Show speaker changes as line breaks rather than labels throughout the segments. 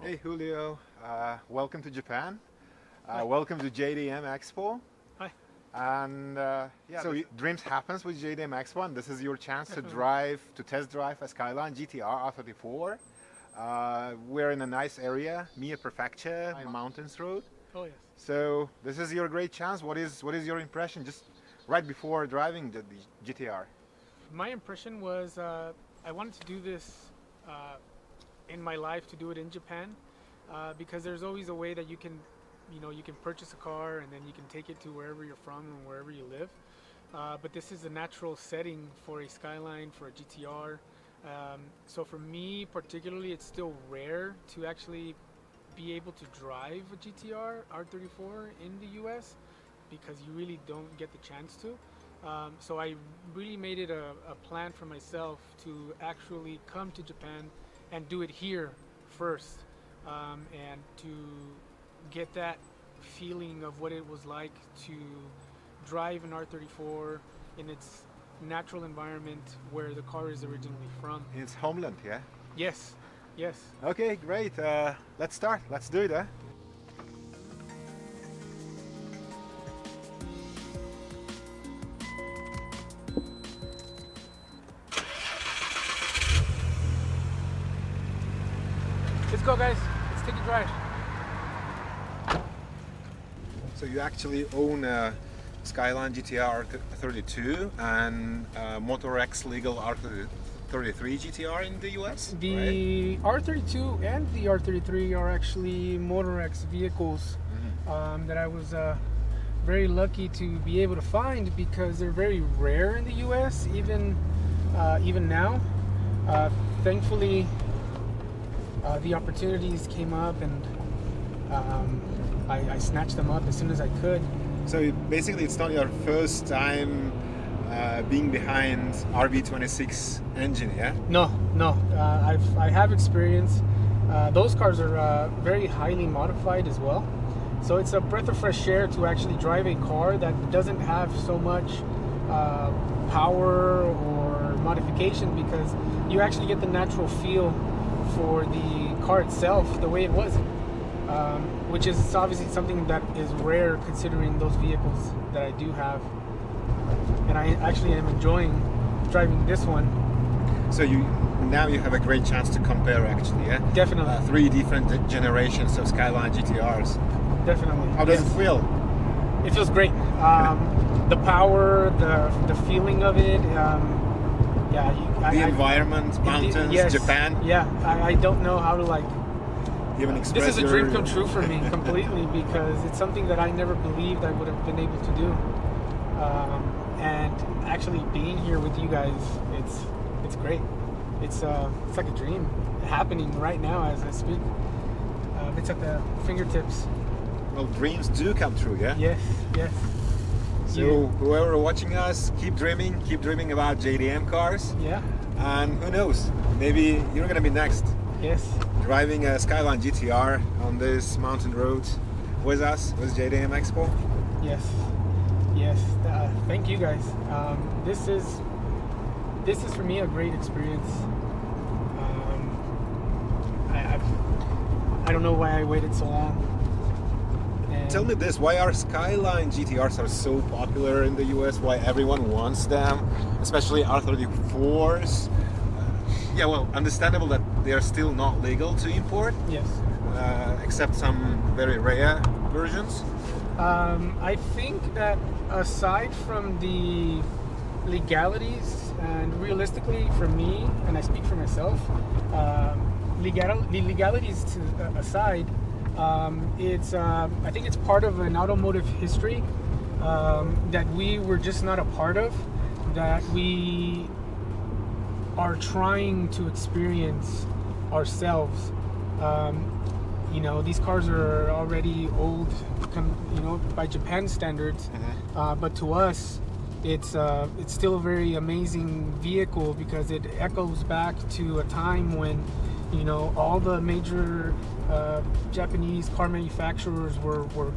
Hey Julio, welcome to Japan. Welcome to JDM Expo.
Hi.
And dreams happens with JDM Expo, and this is your chance to test drive a Skyline GTR R34. We're in a nice area, Mie Prefecture, Mountains Road.
Oh yes.
So this is your great chance. What is your impression just right before driving the GTR?
My impression was I wanted to do this in my life, to do it in Japan, because there's always a way that you can purchase a car and then you can take it to wherever you're from and wherever you live. But this is a natural setting for a Skyline, for a GTR. So for me particularly, it's still rare to actually be able to drive a GTR R34 in the US, because you really don't get the chance to. So I really made it a plan for myself to actually come to Japan and do it here first, and to get that feeling of what it was like to drive an R34 in its natural environment where the car is originally from.
In its homeland, yeah?
Yes, yes.
Okay, great. Let's start. Let's do it,
Let's go, guys. Let's take a drive.
So you actually own a Skyline GTR R32 and MotorX legal R33 GTR in the US?
The
right?
R32 and the R33 are actually MotorX vehicles that I was very lucky to be able to find, because they're very rare in the US, even now. Thankfully, the opportunities came up, and I snatched them up as soon as I could.
So basically it's not your first time being behind RB26 engine, yeah?
No. I have experience. Those cars are very highly modified as well. So it's a breath of fresh air to actually drive a car that doesn't have so much power or modification, because you actually get the natural feel for the car itself the way it was, which is obviously something that is rare considering those vehicles that I do have, and I actually am enjoying driving this one.
So now you have a great chance to compare, actually, yeah?
Definitely.
3 different generations of Skyline GTRs.
Definitely.
How does it feel?
It feels great. The power, the feeling of it.
The environment, mountains,
yes,
Japan.
Yeah, I don't know how to
Even express
this is a dream come true for me completely, because it's something that I never believed I would have been able to do. And actually being here with you guys, it's great. It's like a dream happening right now as I speak. It's at the fingertips.
Well, dreams do come true, yeah?
Yes.
So whoever watching us, keep dreaming about JDM cars.
Yeah.
And who knows, maybe you're gonna be next.
Yes.
Driving a Skyline GTR on this mountain road with us, with JDM Expo.
Yes. Thank you guys. This is for me a great experience. I don't know why I waited so long.
Tell me this, why are Skyline GTRs are so popular in the US? Why everyone wants them, especially R34s? Yeah, well, understandable that they are still not legal to import.
Yes.
Except some very rare versions.
I think that aside from the legalities, and realistically for me, and I speak for myself, legalities aside, I think it's part of an automotive history that we were just not a part of, that we are trying to experience ourselves. These cars are already old, by Japan standards, but to us, it's still a very amazing vehicle, because it echoes back to a time when all the major Japanese car manufacturers were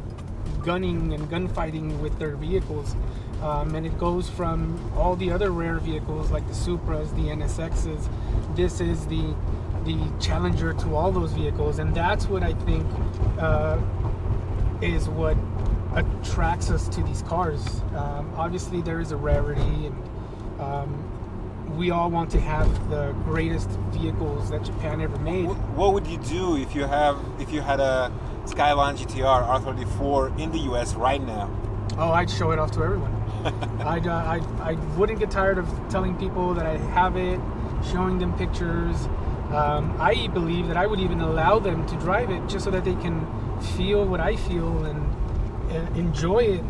gunning and gunfighting with their vehicles, and it goes from all the other rare vehicles like the Supras, the NSXs. This is the the challenger to all those vehicles, and that's what I think is what attracts us to these cars. Obviously, there is a rarity, and we all want to have the greatest vehicles that Japan ever made.
What would you do if you had a Skyline GTR R34 in the US right now?
Oh, I'd show it off to everyone. I wouldn't get tired of telling people that I have it, showing them pictures. I believe that I would even allow them to drive it just so that they can feel what I feel and enjoy it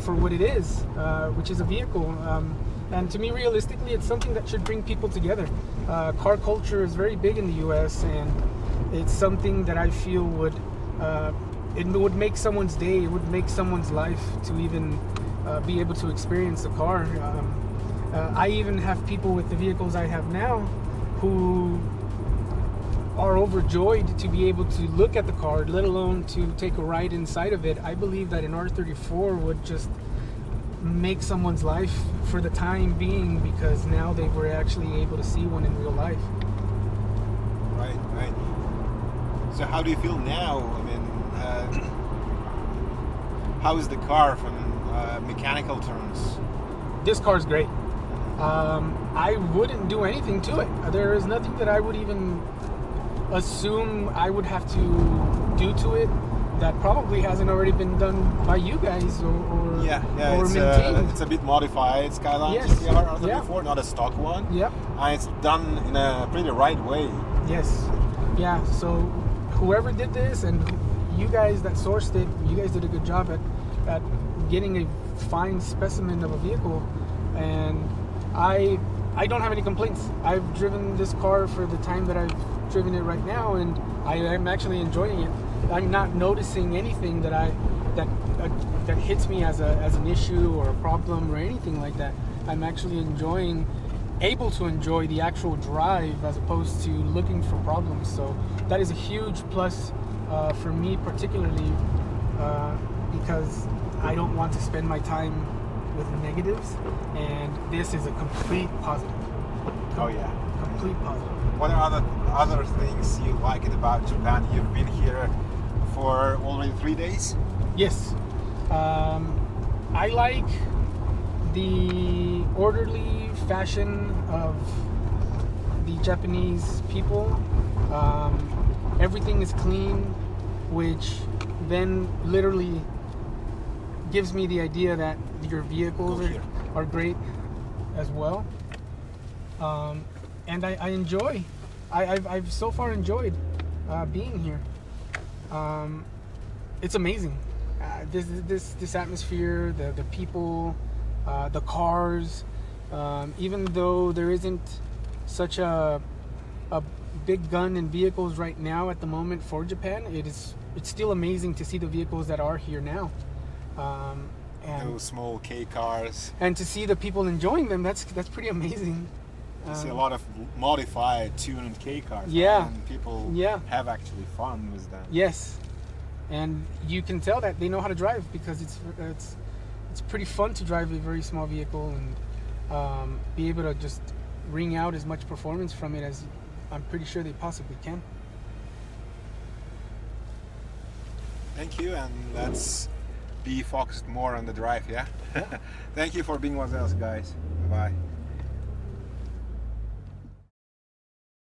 for what it is, which is a vehicle. And to me, realistically, it's something that should bring people together. Car culture is very big in the US, and it's something that I feel would make someone's day, it would make someone's life to even be able to experience the car. I even have people with the vehicles I have now who are overjoyed to be able to look at the car, let alone to take a ride inside of it. I believe that an R34 would just make someone's life for the time being, because now they were actually able to see one in real life.
Right. So how do you feel now? I mean, how is the car from mechanical terms?
This car's great. I wouldn't do anything to it. There is nothing that I would even assume I would have to do to it that probably hasn't already been done by you guys or maintained.
It's a bit modified Skyline
Yes.
GTR R34, not a stock one.
Yep.
And it's done in a pretty right way.
Yes. Yeah. So whoever did this and you guys that sourced it, you guys did a good job at getting a fine specimen of a vehicle. And I don't have any complaints. I've driven this car for the time that I've driven it right now, and I'm actually enjoying it. I'm not noticing anything that hits me as an issue or a problem or anything like that. I'm actually able to enjoy the actual drive as opposed to looking for problems. So that is a huge plus for me, particularly because I don't want to spend my time with negatives, and this is a complete positive.
Oh yeah,
complete positive.
What are other things you like about Japan? You've been here for already 3 days?
Yes. I like the orderly fashion of the Japanese people. Everything is clean, which then literally gives me the idea that your vehicles are great as well. And I've so far enjoyed being here. It's amazing. This atmosphere, the people, the cars. Even though there isn't such a big gun in vehicles right now at the moment for Japan, it's still amazing to see the vehicles that are here now. And
those small K cars.
And to see the people enjoying them, that's pretty amazing.
You see a lot of modified, tuned K cars.
Yeah.
And people have actually fun with them.
Yes. And you can tell that they know how to drive, because it's pretty fun to drive a very small vehicle and be able to just wring out as much performance from it as I'm pretty sure they possibly can.
Thank you, and let's be focused more on the drive, yeah? Thank you for being with us, guys. Bye.